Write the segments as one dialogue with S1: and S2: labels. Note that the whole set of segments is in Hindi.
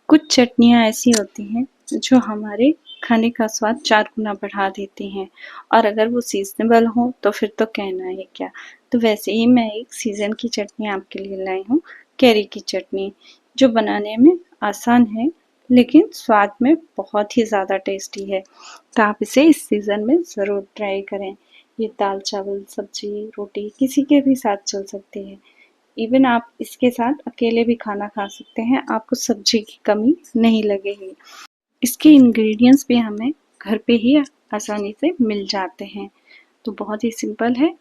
S1: कुछ चटनियाँ ऐसी होती हैं जो हमारे खाने का स्वाद 4 गुना बढ़ा देती हैं और अगर वो सीज़नेबल हो तो फिर तो कहना ही क्या। तो वैसे ही मैं एक सीज़न की चटनी आपके लिए लाई हूँ, कैरी की चटनी, जो बनाने में आसान है लेकिन स्वाद में बहुत ही ज़्यादा टेस्टी है। तो आप इसे इस सीज़न में ज़रूर ट्राई करें। ये दाल, चावल, सब्जी, रोटी किसी के भी साथ चल सकती है। इवन आप इसके साथ अकेले भी खाना खा सकते हैं, आपको सब्जी की कमी नहीं लगेगी। इसके इंग्रेडिएंट्स भी हमें घर पे ही आसानी से मिल जाते हैं, तो बहुत ही सिंपल है।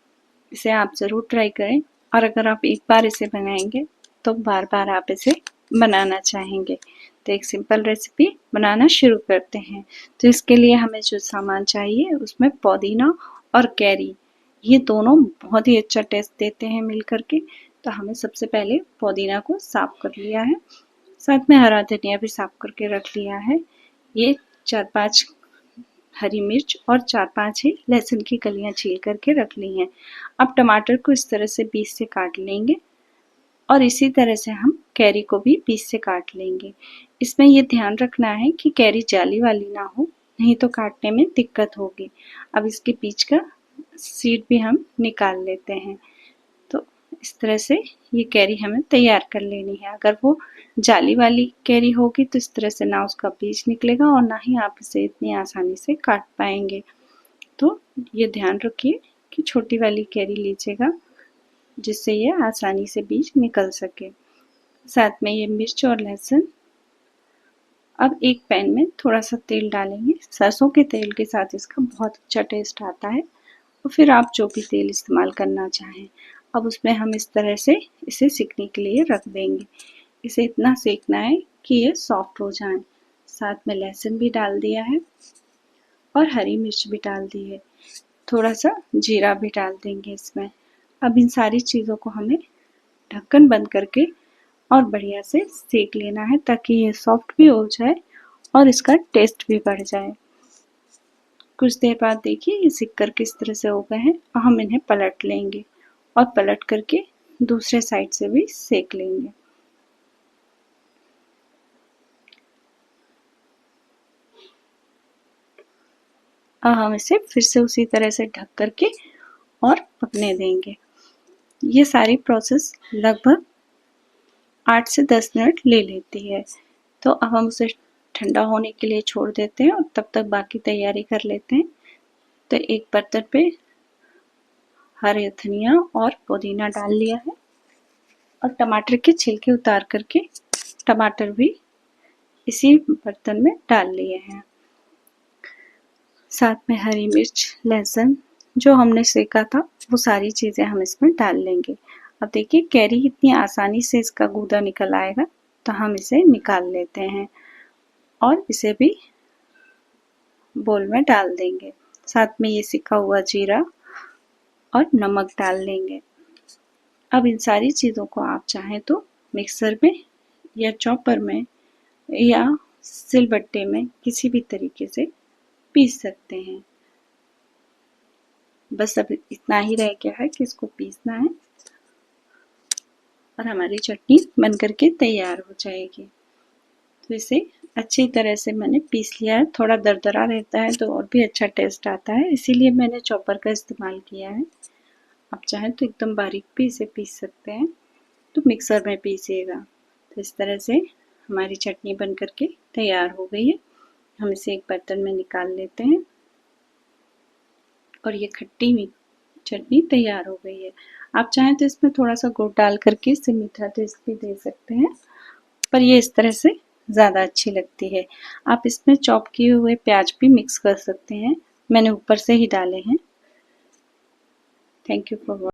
S1: इसे आप ज़रूर ट्राई करें और अगर आप एक बार इसे बनाएंगे तो बार बार आप इसे बनाना चाहेंगे। तो एक सिंपल रेसिपी बनाना शुरू करते हैं। तो इसके लिए हमें जो सामान चाहिए उसमें पुदीना और कैरी, ये दोनों बहुत ही अच्छा टेस्ट देते हैं मिल करके। तो हमें सबसे पहले पुदीना को साफ कर लिया है, साथ में हरा धनिया भी साफ करके रख लिया है। ये 4-5 हरी मिर्च और 4-5 ही लहसुन की कलियां छील करके रख ली हैं। अब टमाटर को इस तरह से बीच से काट लेंगे और इसी तरह से हम कैरी को भी बीच से काट लेंगे। इसमें ये ध्यान रखना है कि कैरी जाली वाली ना हो, नहीं तो काटने में दिक्कत होगी। अब इसके बीच का सीड भी हम निकाल लेते हैं। तो इस तरह से ये कैरी हमें तैयार कर लेनी है। अगर वो जाली वाली कैरी होगी तो इस तरह से ना उसका बीज निकलेगा और ना ही आप इसे इतनी आसानी से काट पाएंगे। तो ये ध्यान रखिए कि छोटी वाली कैरी लीजिएगा जिससे ये आसानी से बीज निकल सके। साथ में ये मिर्च और लहसुन। अब एक पैन में थोड़ा सा तेल डालेंगे। सरसों के तेल के साथ इसका बहुत अच्छा टेस्ट आता है और फिर आप जो भी तेल इस्तेमाल करना चाहें। अब उसमें हम इस तरह से इसे सिकने के लिए रख देंगे। इसे इतना सेकना है कि ये सॉफ्ट हो जाए। साथ में लहसुन भी डाल दिया है और हरी मिर्च भी डाल दी है। थोड़ा सा जीरा भी डाल देंगे इसमें। अब इन सारी चीज़ों को हमें ढक्कन बंद करके और बढ़िया से सेक लेना है ताकि ये सॉफ्ट भी हो जाए और इसका टेस्ट भी बढ़ जाए। कुछ देर बाद देखिए ये सिक करके इस तरह से हो गए हैं और हम इन्हें पलट लेंगे और पलट करके दूसरे साइड से भी सेक लेंगे। अब हम इसे फिर से उसी तरह से ढक करके और पकने देंगे। ये सारी प्रोसेस लगभग 8 से 10 मिनट ले लेती है। तो अब हम उसे ठंडा होने के लिए छोड़ देते हैं और तब तक बाकी तैयारी कर लेते हैं। तो एक बर्तन पे हरे धनिया और पुदीना डाल लिया है और टमाटर के छिलके उतार करके टमाटर भी इसी बर्तन में डाल लिए हैं। साथ में हरी मिर्च, लहसुन जो हमने सेका था वो सारी चीज़ें हम इसमें डाल लेंगे। अब देखिए कैरी इतनी आसानी से इसका गूदा निकल आएगा, तो हम इसे निकाल लेते हैं और इसे भी बोल में डाल देंगे। साथ में ये सिका हुआ जीरा और नमक डाल लेंगे। अब इन सारी चीज़ों को आप चाहें तो मिक्सर में या चॉपर में या सिलबट्टे में किसी भी तरीके से पीस सकते हैं। बस अब इतना ही रह गया है कि इसको पीसना है और हमारी चटनी बन करके तैयार हो जाएगी। तो इसे अच्छी तरह से मैंने पीस लिया है। थोड़ा दरदरा रहता है तो और भी अच्छा टेस्ट आता है, इसीलिए मैंने चॉपर का इस्तेमाल किया है। आप चाहें तो एकदम बारीक भी इसे पीस सकते हैं, तो मिक्सर में पीसिएगा। तो इस तरह से हमारी चटनी बन करके तैयार हो गई है। हम इसे एक बर्तन में निकाल लेते हैं और ये खट्टी चटनी तैयार हो गई है। आप चाहें तो इसमें थोड़ा सा गुड़ डाल करके इसे मीठा टेस्ट भी दे सकते हैं, पर ये इस तरह से ज़्यादा अच्छी लगती है। आप इसमें चॉप किए हुए प्याज भी मिक्स कर सकते हैं, मैंने ऊपर से ही डाले हैं। Thank you for watching.